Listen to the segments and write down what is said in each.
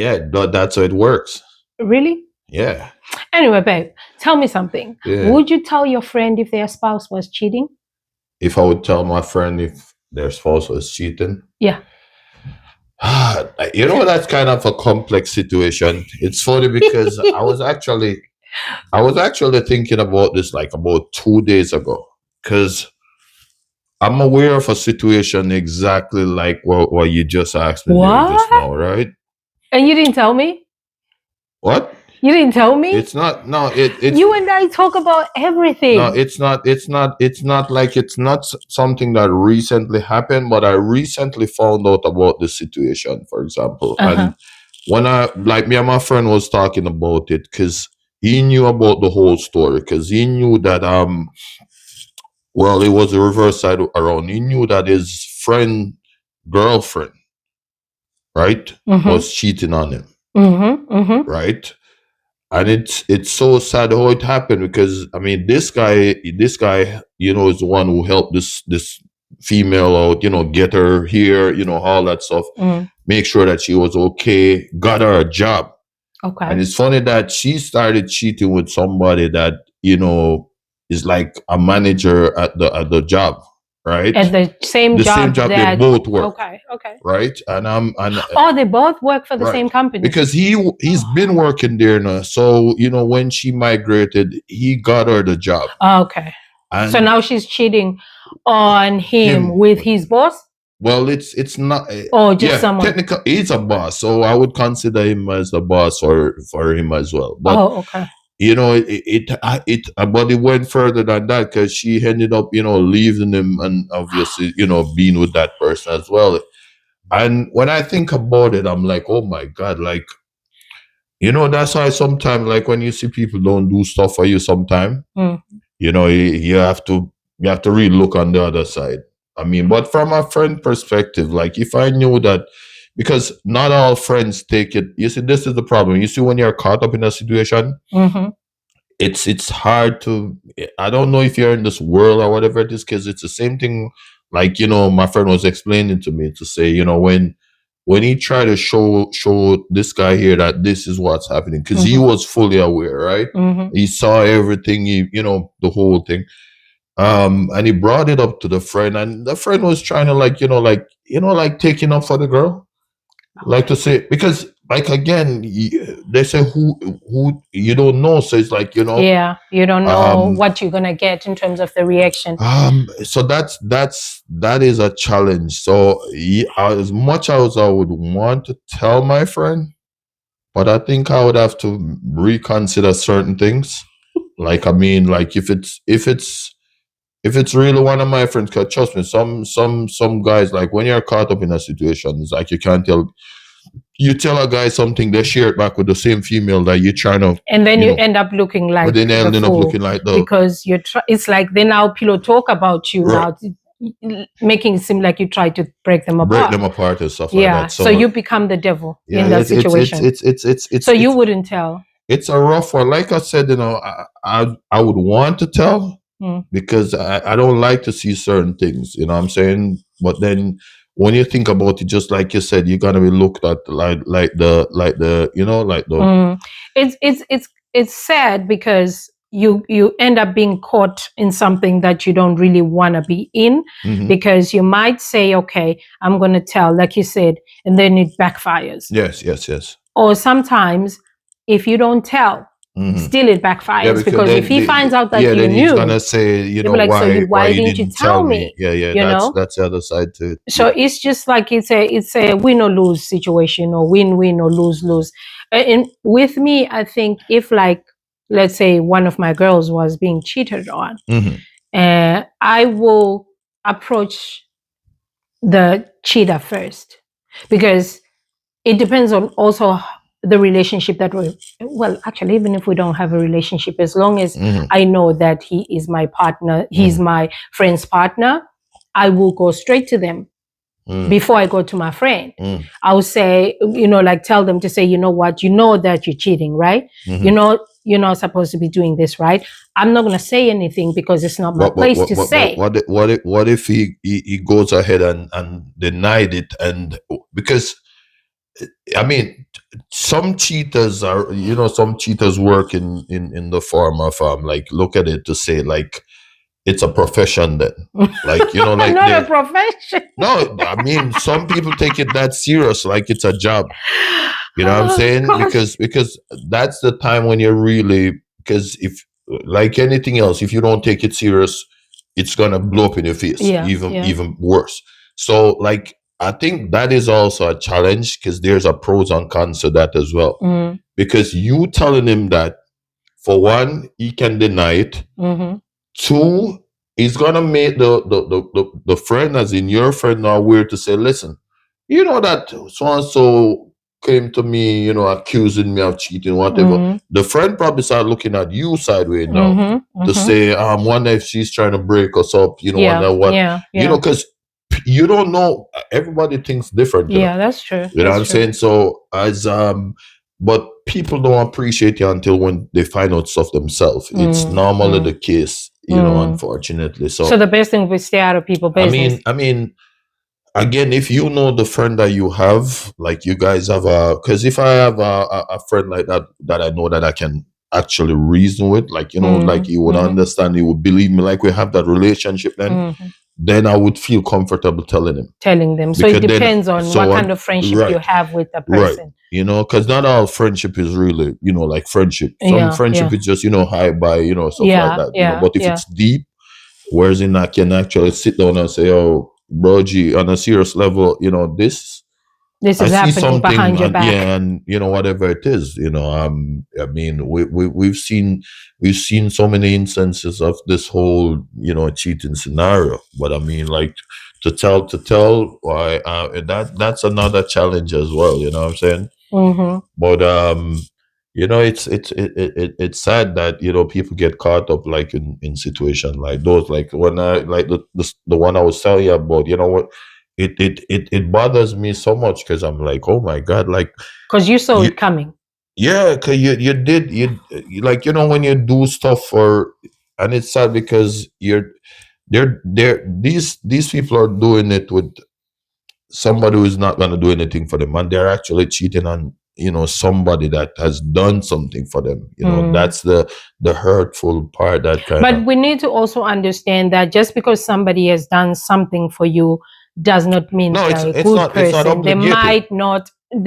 Yeah, that's how it works. Really? Yeah. Anyway, babe, tell me something. Yeah. Would you tell your friend if their spouse was cheating? If I would tell my friend if their spouse was cheating, Yeah. that's kind of a complex situation. It's funny because I was actually thinking about this like about 2 days ago because I'm aware of a situation exactly like what you just asked me there just What? now, right? And you didn't tell me? What? You didn't tell me? It's not. No. It's You and I talk about everything. no. It's not. It's not like it's not something that recently happened. But I recently found out about this situation, for example, and when me and my friend was talking about it because he knew about the whole story because he knew that well, it was the reverse side around. He knew that his friend girlfriend, right, was cheating on him, right, and it's so sad how it happened because I mean this guy, is the one who helped this female out, get her here, all that stuff, make sure that she was okay, got her a job. Okay. And it's funny that she started cheating with somebody that is like a manager at the job, right? At the same job they both work. Okay. Right? And they both work for the same company. Because he's been working there now. So, when she migrated, he got her the job. Okay. And so now she's cheating on him with his boss? Well, it's not. Just someone. Technically, he's a boss, so I would consider him as the boss for him as well. But okay. But it went further than that because she ended up, leaving him and obviously, being with that person as well. And when I think about it, I'm like, oh my God, like, that's why sometimes, like, when you see people don't do stuff for you, sometimes, you have to really look on the other side. I mean, but from a friend perspective, like if I knew that, because not all friends take it. You see, this is the problem. You see, when you're caught up in a situation, it's hard to. I don't know if you're in this world or whatever it is, because it's the same thing. Like my friend was explaining to me to say, when he tried to show this guy here that this is what's happening, because he was fully aware, right? He saw everything. The whole thing. And he brought it up to the friend, and the friend was trying to like taking up for the girl, like to say, because like again, they say who you don't know, so it's like you don't know what you're gonna get in terms of the reaction. So that is a challenge. So as much as I would want to tell my friend, but I think I would have to reconsider certain things. Like I mean, like if it's really one of my friends, because trust me, some guys, like when you're caught up in a situation, it's like you can't tell. You tell a guy something, they share it back with the same female that you're trying to, and then you end up looking like, but then they end up looking like the, because it's like they now pillow talk about you now, making it seem like you try to break them apart and stuff like that. So you become the devil in that situation. It's so you wouldn't tell. It's a rough one. Like I said, I would want to tell. Because I don't like to see certain things, you know what I'm saying? But then when you think about it, just like you said, you're gonna be looked at like the it's sad because you end up being caught in something that you don't really want to be in, because you might say, okay, I'm going to tell, like you said, and then it backfires. Yes. Or sometimes if you don't tell, still it backfires, because if he finds out that you knew, he's gonna say, like, why didn't you tell me? That's the other side to it. So it's just like it's a win or lose situation, or win or lose. And with me, I think if, like, let's say one of my girls was being cheated on, I will approach the cheater first, because it depends on also the relationship that actually, even if we don't have a relationship, as long as I know that he is my partner, he's my friend's partner, I will go straight to them before I go to my friend. I will say, like, tell them to say, you know what, you know that you're cheating, right? You're not supposed to be doing this, right? I'm not going to say anything because it's not my place to say. What if he goes ahead and denied it, and because I mean, some cheaters are, some cheaters work in the form of like, look at it to say like it's a profession then, like like Not a profession. no, I mean, some people take it that serious, like it's a job. You know what I'm Oh, saying? gosh. Because that's the time when you're really, because if, like anything else, if you don't take it serious, it's gonna blow up in your face, Yeah, even worse. So like I think that is also a challenge, because there's a pros and cons to that as well. Mm. Because you telling him that, for one, he can deny it. Mm-hmm. Two, he's gonna make the friend, as in your friend, now weird to say, listen, you know that so and so came to me, accusing me of cheating, whatever. Mm-hmm. The friend probably start looking at you sideways now, Mm-hmm. to say, wonder if she's trying to break us up, Yeah, wonder what, yeah, because you don't know. Everybody thinks different. Yeah, that's true. You know what I'm That's true. saying? So but people don't appreciate you until when they find out stuff themselves. It's normally the case, unfortunately. So the best thing would be stay out of people's business. I mean, again, if you know the friend that you have, like you guys have because if I have a friend like that I know that I can actually reason with, like, like you would understand, you would believe me, like we have that relationship, then I would feel comfortable telling them. So it depends on what kind of friendship you have with the person. Right. Because not all friendship is really, like friendship. Some friendship is just, hi, bye, stuff like that. But if it's deep, whereas I can actually sit down and say, oh, bro, G, on a serious level, this is happening behind your back. Yeah, and whatever it is, I mean, we've seen so many instances of this whole, cheating scenario. But I mean, like, to tell why that's another challenge as well. You know what I'm saying? Mm-hmm. But it's sad that people get caught up like in situations like those. Like when I like the one I was telling you about. You know what? It bothers me so much, because I'm like, oh my God, like, because you saw it coming. Yeah, because you did like, when you do stuff and it's sad because these people are doing it with somebody who's not going to do anything for them, and they're actually cheating on somebody that has done something for them. That's the hurtful part. But we need to also understand that just because somebody has done something for you does not mean they're a good person. They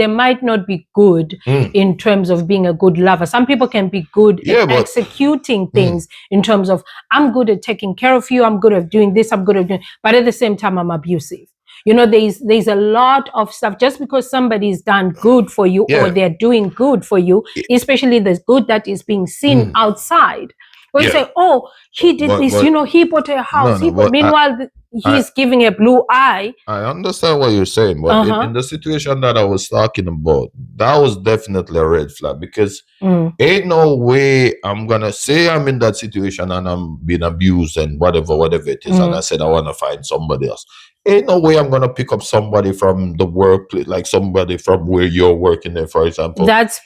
might not be good in terms of being a good lover. Some people can be good at executing things in terms of, I'm good at taking care of you, I'm good at doing this, I'm good at doing, but at the same time I'm abusive. There's a lot of stuff. Just because somebody's done good for you or they're doing good for you, especially the good that is being seen outside. Or you say, oh, he did this, he bought a house. Meanwhile, he's giving a blue eye. I understand what you're saying, but in the situation that I was talking about, that was definitely a red flag, because ain't no way I'm gonna say I'm in that situation and I'm being abused and whatever it is, and I said I want to find somebody else. Ain't no way I'm gonna pick up somebody from the workplace, like somebody from where you're working there, for example. That's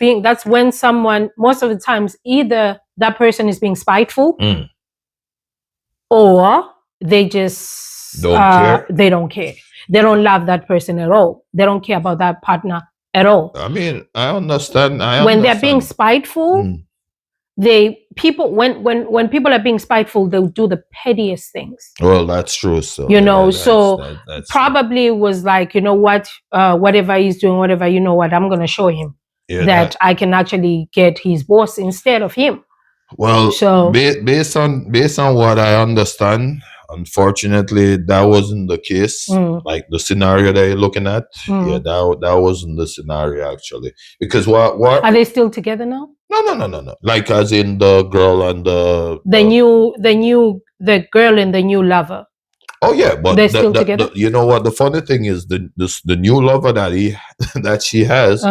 when someone, most of the times, either that person is being spiteful, or they just don't care. They don't care. They don't love that person at all. They don't care about that partner at all. I mean, I understand. When they're being spiteful, when people are being spiteful, they'll do the pettiest things. Well, that's true. So that's probably true. Was like, whatever he's doing, whatever, I'm gonna show him that I can actually get his boss instead of him. Well, so based on what I understand, unfortunately, that wasn't the case. Like the scenario that you're looking at, that wasn't the scenario actually. Because what are they still together now? No. Like as in the girl and the girl and the new lover. Oh yeah, but they're still together. You know what? The funny thing is, the new lover that she has.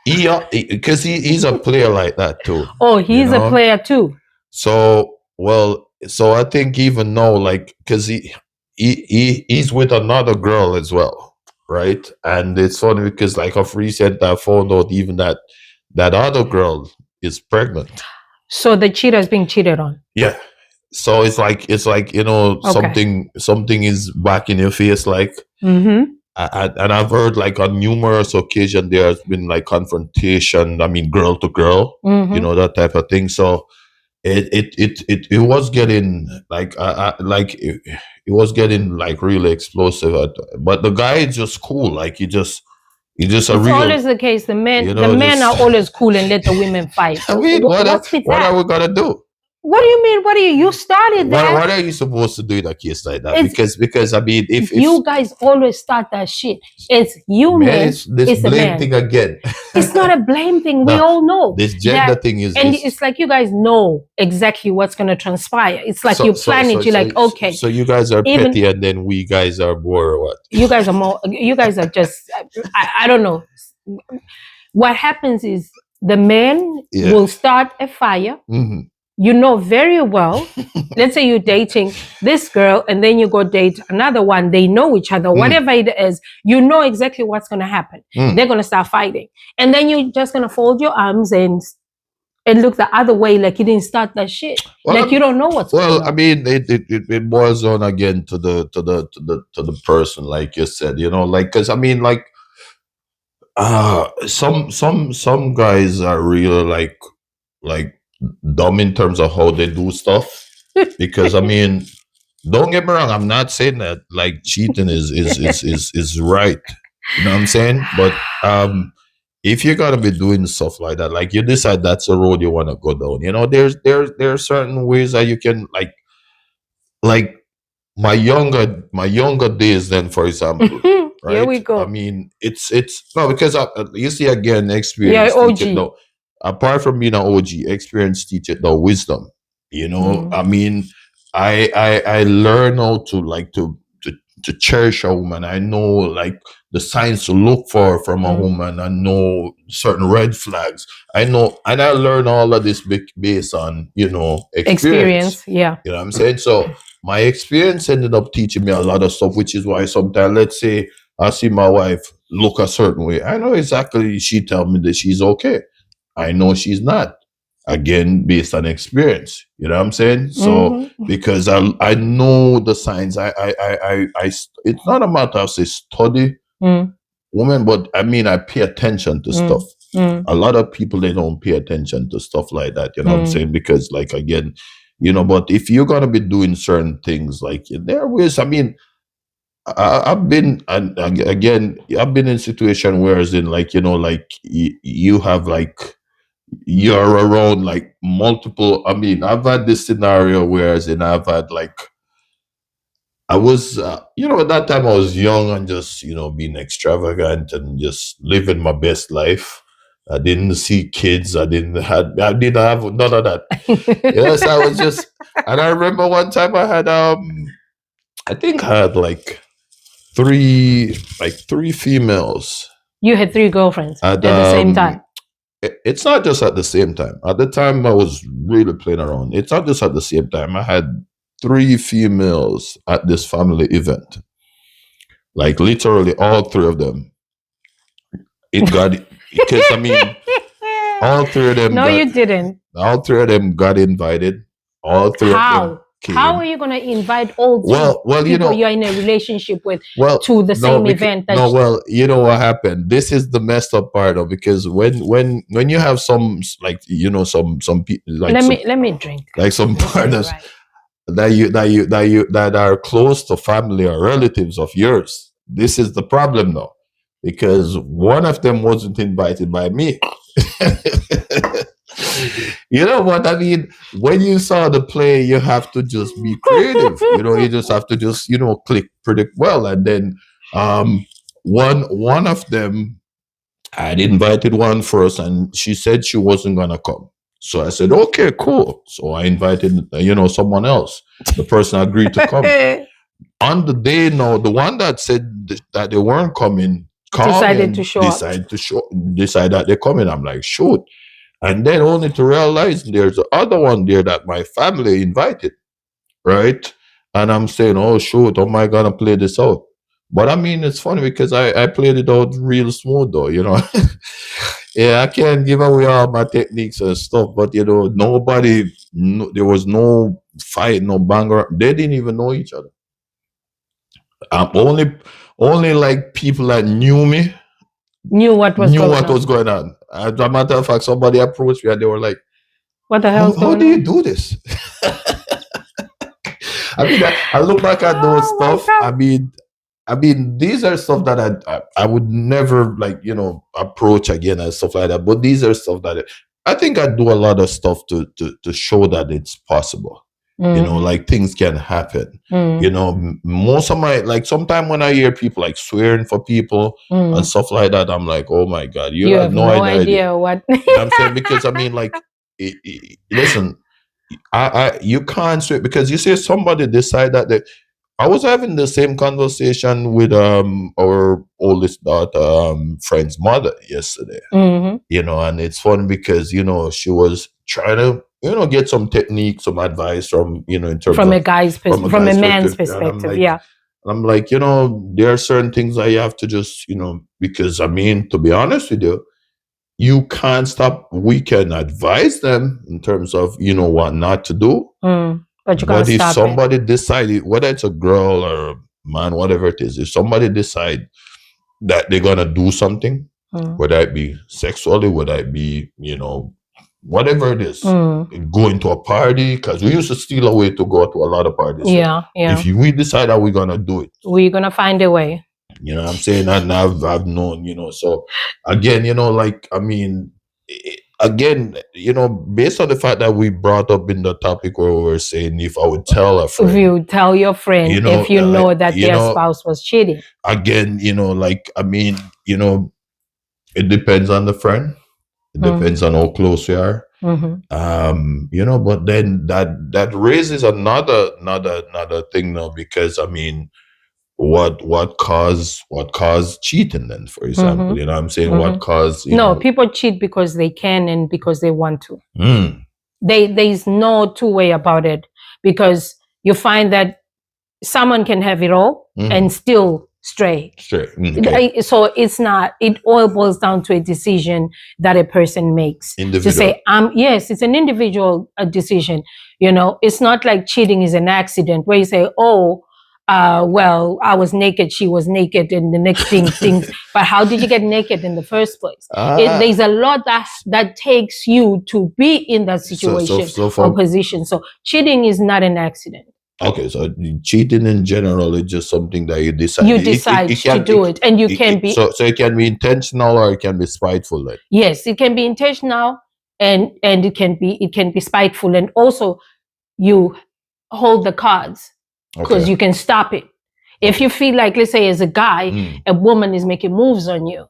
Because he's a player like that too. Oh, he's a player too. So I think even now, like, because he's with another girl as well, right? And it's funny because, like, of recent, I found out even that other girl is pregnant. So the cheater is being cheated on. Yeah. So it's like something is back in your face, like. and I've heard like on numerous occasions there has been like confrontation. I mean, girl to girl, you know, that type of thing. So it was getting like it was getting like really explosive. But the guy is just cool. Like he just a It's real. always the case. The men, you know, the men just- are always cool and let the women fight. I mean, What's with what that? are we gonna do? What do you mean? What do you started that? What are you supposed to do in a case like that? It's- Because I mean, if you guys always start that shit. It's you man, men. it's this It's a blame man. thing again. It's not a blame thing. We No, all know. This gender that- thing is, and is it's like you guys know exactly what's going to transpire. It's like you plan it. You're like, okay, So you guys are Even- petty, and then we guys are more or what? you guys are more. You guys are just. I don't know. What happens is the man Yeah. will start a fire. hmm You know very well. Let's say you're dating this girl and then you go date another one. They know each other, whatever it is, you know exactly what's going to happen. Mm. They're going to start fighting. And then you're just going to fold your arms and look the other way like you didn't start that shit. Well, like you don't know what's Well, going on. I mean, it boils down again to the person, like you said, you know, like because I mean, like, some guys are really like dumb in terms of how they do stuff. Because I mean, don't get me wrong, I'm not saying that like cheating is right. You know what I'm saying? But if you're gonna be doing stuff like that, like you decide that's the road you want to go down, you know, there are certain ways that you can like my younger days then, for example. Right? Here we go. I mean, it's no, because you see again, experience Yeah, teach it OG. though. Apart from being an OG, experience teach it though wisdom. You know, I mean, I learn how to cherish a woman. I know like the signs to look for from a woman. I know certain red flags. I know, and I learn all of this based on, you know, experience. Yeah. You know what I'm saying? So my experience ended up teaching me a lot of stuff, which is why sometimes, let's say, I see my wife look a certain way. I know exactly, she tell me that she's okay. I know she's not. Again, based on experience. You know what I'm saying? So because I know the signs. It's not a matter of say study women, but I mean I pay attention to stuff. A lot of people, they don't pay attention to stuff like that. You know what I'm saying? Because like again, you know, but if you're gonna be doing certain things, like there are ways. I mean, I've been, and again, I've been in situation where, as in, like, you know, like you have like you're around like multiple. I mean, I've had this scenario where, as in, I've had like I was, you know, at that time I was young and just, you know, being extravagant and just living my best life. I didn't see kids. I didn't have none of that. Yes, I was just, and I remember one time I had, I think I had like three females. You had 3 girlfriends At, at the same time. It's not just at the same time. At the time I was really playing around. It's not just at the same time. I had 3 females at this family event. Like literally all 3 of them. It got, because I mean, all 3 of them. No, you didn't. All 3 of them got invited. All 3 of them How? came. How are you going to invite all 3 Well, you people know, you're in a relationship with well, to the same event? No, well, you know what happened. This is the messed up part of, because when you have some, like, you know, some people, like, let me drink. like some partners Right. that are close to family or relatives of yours. This is the problem now, because one of them wasn't invited by me. You know what I mean? When you saw the play, you have to just be creative. You know, you just have to just, you know, click pretty well. And then one of them, I had invited one first, and she said she wasn't gonna come. So I said, okay, cool. So I invited, you know, someone else. The person agreed to come. On the day now, the one that said that they weren't coming Decided to show up. decide that they're coming. I'm like, shoot. And then only to realize there's the other one there that my family invited, right? And I'm saying, oh shoot, how am I gonna play this out? But I mean, it's funny because I played it out real smooth though, you know. Yeah, I can't give away all my techniques and stuff, but you know, there was no fight, no banger. They didn't even know each other. Only like people that knew me Knew what was knew going what on. was going on. As a matter of fact, somebody approached me and they were like, What the hell's how going do you on? do this? I mean, I look back at those Oh my stuff. God. I mean, these are stuff that I would never like, you know, approach again and stuff like that. But these are stuff that I think I do a lot of stuff to show that it's possible. You know, like things can happen. You know, most of my like sometimes when I hear people like swearing for people and stuff like that, I'm like, oh my God, you have no idea. what. You know what I'm saying? Because I mean, like, listen, you can't swear because you see somebody decide that they, I was having the same conversation with our oldest daughter friend's mother yesterday. You know, and it's fun because you know she was trying to get some technique, some advice from in terms From of a guy's from a from a guy's man's perspective. And perspective, yeah. I'm like, there are certain things that you have to just because I mean, to be honest with you, you can't stop. We can advise them in terms of what not to do. But you can't But if stop it. somebody decided, whether it's a girl or a man, whatever it is, if somebody decide that they're gonna do something, whether it be sexually, whether it be whatever it is, going to a party, because we used to steal away to go to a lot of parties. Yeah. If we decide that we're gonna do it, we're gonna find a way. You know what I'm saying? And I've known, so again, like, I mean, again, based on the fact that we brought up in the topic where we were saying if I would tell a friend. If you tell your friend, if you know that their spouse was cheating. Again, like, I mean, it depends on the friend. It depends on how close you are. But then that raises another thing now, because I mean, what caused cheating then, for example? You know what I'm saying? What caused people cheat because they can and because they want to. There's no two way about it, because you find that someone can have it all and still stray. Okay. So it all boils down to a decision that a person makes. Individual. To say, yes, it's an individual decision. It's not like cheating is an accident where you say, oh, well, I was naked, she was naked, and the next things. But how did you get naked in the first place? There's a lot that takes you to be in that situation or position. So cheating is not an accident. Okay, so cheating in general is just something that you decide. You decide to do it, and you can be. So it can be intentional or it can be spiteful. Like. Yes, it can be intentional, and it can be spiteful, and also you hold the cards. Because you can stop it. If you feel like, let's say, as a guy, a woman is making moves on you,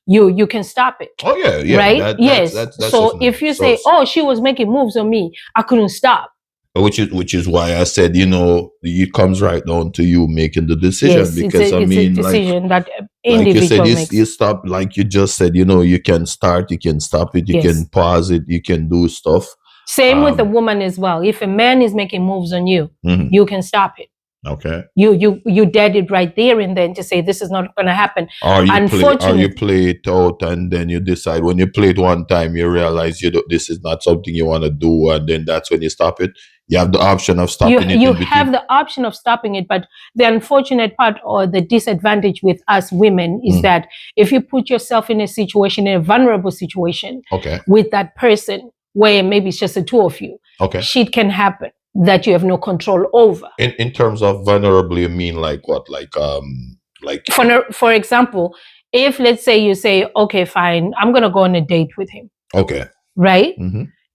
you can stop it. Oh yeah, right? Yes. That's so if you say, "Oh, she was making moves on me," I couldn't stop. Which is why I said, it comes right down to you making the decision. Yes, because it's a decision that like individual you said, makes. you stop, like you just said, you can start, you can stop it, you can pause it, you can do stuff. Same with a woman as well. If a man is making moves on you, you can stop it. Okay. You dead it right there and then to say this is not going to happen. Or you play it out and then you decide, when you play it one time, you realize this is not something you want to do, and then that's when you stop it. You have the option of stopping it. You have the option of stopping it, but the unfortunate part or the disadvantage with us women is that if you put yourself in a situation, in a vulnerable situation, with that person, where maybe it's just the two of you, shit can happen that you have no control over. In terms of vulnerable, you mean like what? Like for example, if let's say you say, okay, fine, I'm gonna go on a date with him. Okay. Right?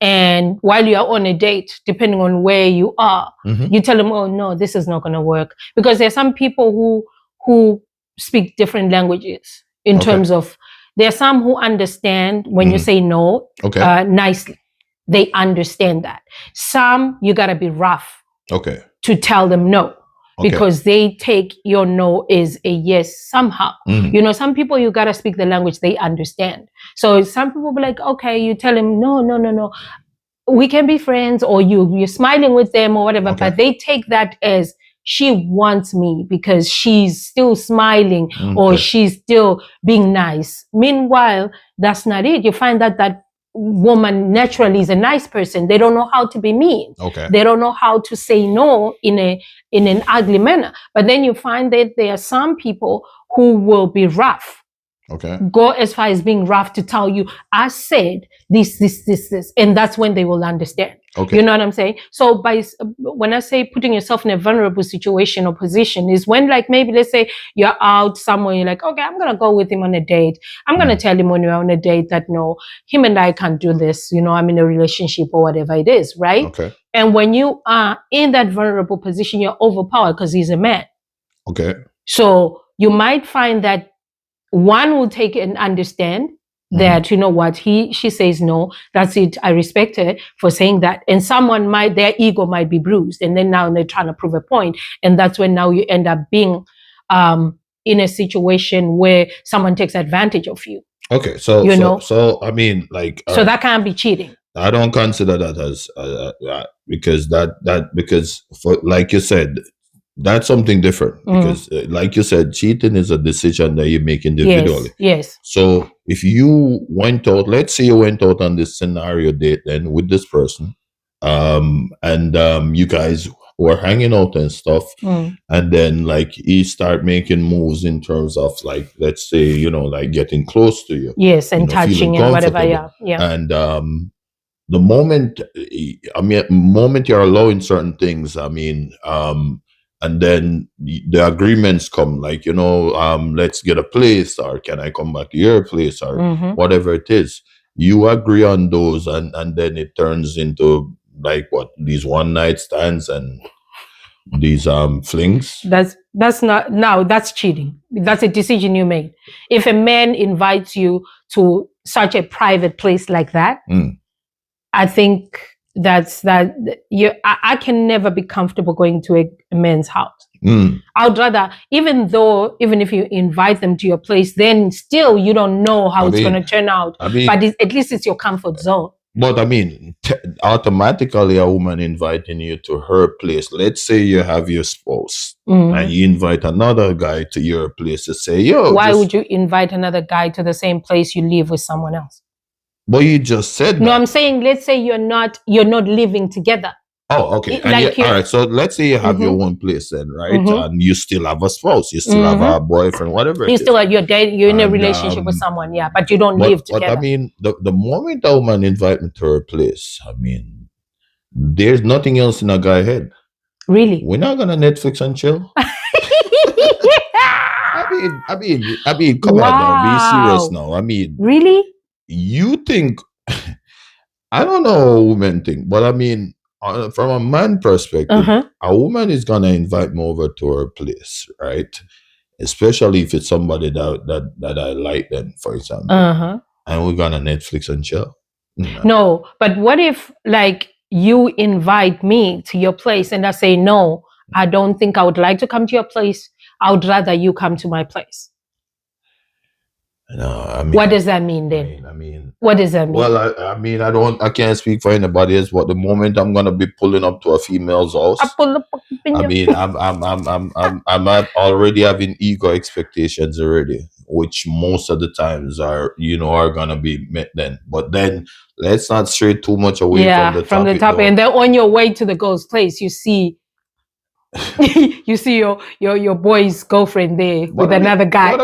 And while you're on a date, depending on where you are, you tell them, oh no, this is not gonna work. Because there are some people who speak different languages in terms of, there are some who understand when you say no nicely. They understand that. Some, you got to be rough to tell them no, because they take your no as a yes somehow. Some people, you got to speak the language they understand. So some people be like, okay, you tell them, no, we can be friends, or you're smiling with them or whatever, but they take that as she wants me because she's still smiling or she's still being nice. Meanwhile, that's not it. You find that woman naturally is a nice person. They don't know how to be mean. Okay. They don't know how to say no in an ugly manner. But then you find that there are some people who will be rough. Okay. Go as far as being rough to tell you, I said this, and that's when they will understand. Okay. You know what I'm saying? So when I say putting yourself in a vulnerable situation or position is when, like, maybe let's say you're out somewhere, you're like, okay, I'm going to go with him on a date. I'm going to tell him when you're on a date that no, him and I can't do this. You know, I'm in a relationship or whatever it is, right? Okay. And when you are in that vulnerable position, you're overpowered because he's a man. Okay. So you might find that one will take and understand that, you know what, she says no, that's it, I respect her for saying that. And someone their ego might be bruised, and then now they're trying to prove a point, and that's when now you end up being in a situation where someone takes advantage of you. Okay, so I mean, like, so that can't be cheating. I don't consider that as because for, like you said, that's something different, because like you said, cheating is a decision that you make individually. Yes. So if you went out, let's say you went out on this scenario date then with this person, and you guys were hanging out and stuff, and then like he start making moves in terms of, like, let's say, you know, like getting close to you. Yes, and touching and whatever, yeah. And the moment you're allowing certain things, I mean, and then the agreements come, like, you know, let's get a place, or can I come back to your place, or whatever it is. You agree on those, and then it turns into, like, what, these one night stands and these flings. That's cheating. That's a decision you made. If a man invites you to such a private place like that, I think I can never be comfortable going to a man's house. I would rather, even if you invite them to your place, then still you don't know how it's going to turn out. But at least it's your comfort zone. But I mean, automatically a woman inviting you to her place, let's say you have your spouse and you invite another guy to your place to say, yo. Why would you invite another guy to the same place you live with someone else? But you just said that. No, I'm saying, let's say you're not living together. Oh, okay. All right. So let's say you have your own place then, right? And you still have a spouse, you still have a boyfriend, whatever. You're dating, you're in a relationship with someone, but you don't live together. But I mean, the moment a woman invite me to her place, I mean, there's nothing else in a guy's head. Really? We're not gonna Netflix and chill. I mean, come on now, be serious now. I mean, really? You think, I don't know what women think, but I mean, from a man perspective, a woman is gonna invite me over to her place, right? Especially if it's somebody that I like, then, for example, and we're gonna Netflix and chill. No, but what if, like, you invite me to your place and I say, no, I don't think I would like to come to your place. I would rather you come to my place. No, I mean, what does that mean then? I mean, what does that mean? Well, I can't speak for anybody else, but the moment I'm gonna be pulling up to a female's house, I mean, I'm already having ego expectations already, which most of the times are gonna be met then. But then let's not stray too much away from the topic. And then on your way to the girl's place, you see your boy's girlfriend there with another guy.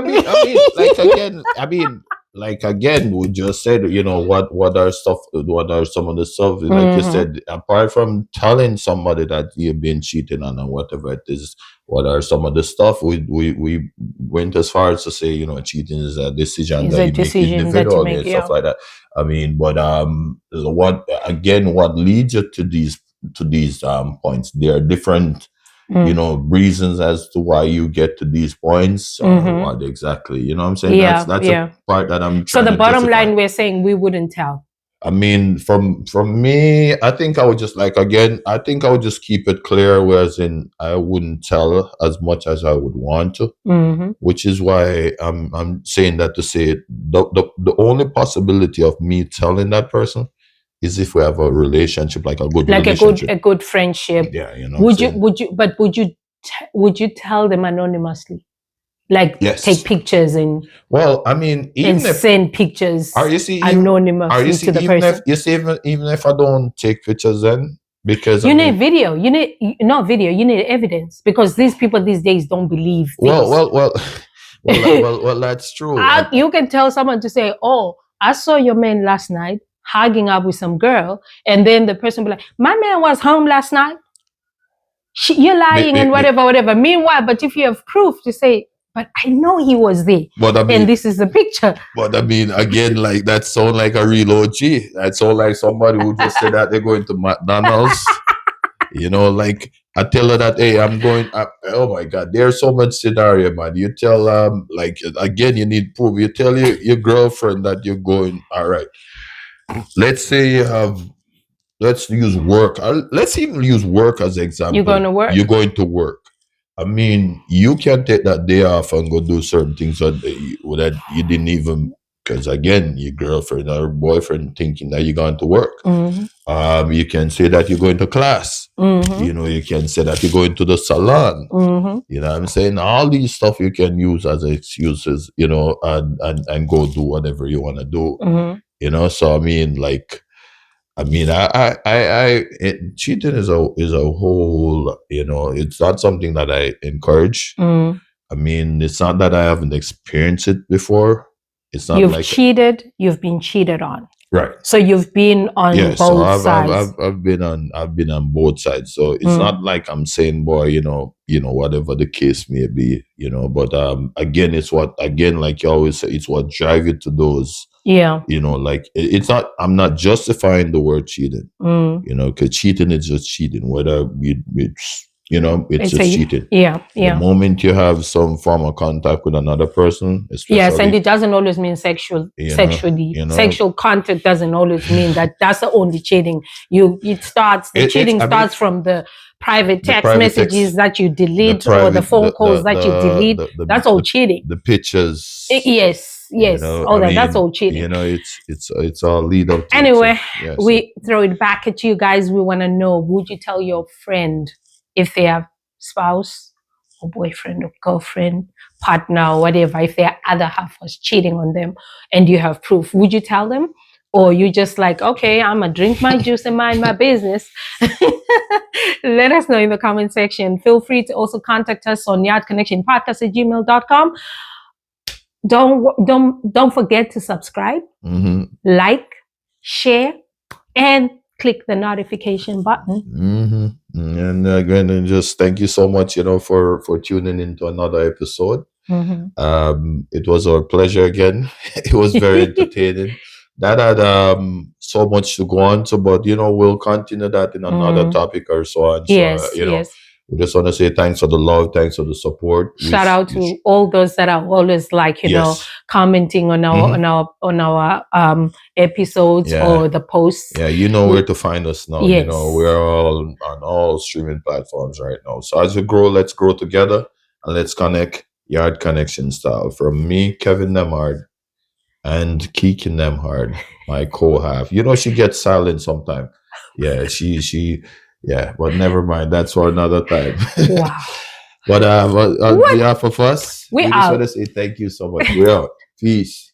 Again, we just said, what are some of the stuff, like you said, apart from telling somebody that you've been cheating on or whatever it is, what are some of the stuff we went as far as to say, cheating is a decision that you make individually and stuff like that. I mean, but what leads you to these points? There are different reasons as to why you get to these points, what exactly, you know what I'm saying? That's a part that I'm trying. So the bottom line, we're saying we wouldn't tell. I mean, from me, I think I would just keep it clear, whereas I wouldn't tell as much as I would want to, which is why I'm saying that to say the only possibility of me telling that person is if we have a relationship, like a good relationship, a good friendship. Yeah, Would you tell them anonymously? like Yes. take pictures and Well, I mean, even if send pictures are you see even, anonymously to the even person. if you see even if I don't take pictures, then because You I need mean, video. You need not video. You need evidence because these people these days don't believe things. well, that's true. You can tell someone to say, "Oh, I saw your man last night hugging up with some girl," and then the person will be like, "My man was home last night." You're lying and whatever. Meanwhile, but if you have proof to say, but I know he was there, but I mean, and this is the picture. But I mean, again, like that sound like a real OG. That sound like somebody who just said that they're going to McDonald's. You know, like I tell her that, hey, I'm going. Oh my God, there's so much scenario, man. You tell like again, you need proof. You tell your girlfriend that you're going. All right. Let's say you have. Let's use work. Let's even use work as an example. You're going to work. You're going to work. I mean, you can take that day off and go do certain things that you didn't even, because again, your girlfriend or boyfriend thinking that you're going to work. Mm-hmm. You can say that you're going to class. Mm-hmm. You know, you can say that you're going to the salon. Mm-hmm. You know what I'm saying? All these stuff you can use as excuses, you know, and go do whatever you want to do. Mm-hmm. You know, so I mean, like, cheating is a whole, you know, it's not something that I encourage. Mm. I mean, it's not that I haven't experienced it before. It's not you've cheated. You've been cheated on. Right. So you've been on both sides. I've been on both sides. So it's not like I'm saying, boy, you know, whatever the case may be, you know. But again, like you always say, it's what drive you to those. Yeah. You know, like it's not. I'm not justifying the word cheating. You know, because cheating is just cheating. Whether it's just cheating. Yeah. The moment you have some form of contact with another person, yes, and it doesn't always mean sexual. Sexual contact doesn't always mean that's the only cheating. Cheating starts from the private text messages that you delete or the phone calls that you delete. That's all cheating. The pictures. Yes. That's all cheating. You know, it's all lead up to anyway. We throw it back at you guys. We want to know: would you tell your friend if they have spouse or boyfriend or girlfriend, partner or whatever, if their other half was cheating on them and you have proof, would you tell them? Or you just like, okay, I'm gonna drink my juice and mind my business? Let us know in the comment section. Feel free to also contact us on yardconnectionpodcast@gmail.com. Don't forget to subscribe, like, share, and click the notification button. And again, just thank you so much, for tuning into another episode. It was our pleasure again. It was very entertaining. That had so much to go on. So, but we'll continue that in another topic or so on. So, yes. We just want to say thanks for the love, thanks for the support. Shout out to all those that are always commenting on our episodes or the posts. Yeah, you know where to find us now. Yes. We're all on all streaming platforms right now. So as we grow, let's grow together and let's connect Yard Connection style. From me, Kevin Nemhard, and Kiki Nemhard, my co-half. She gets silent sometimes. Yeah, she. Yeah, but never mind. That's for another time. Wow. But on behalf of us, we just want to say thank you so much. We're out. Peace.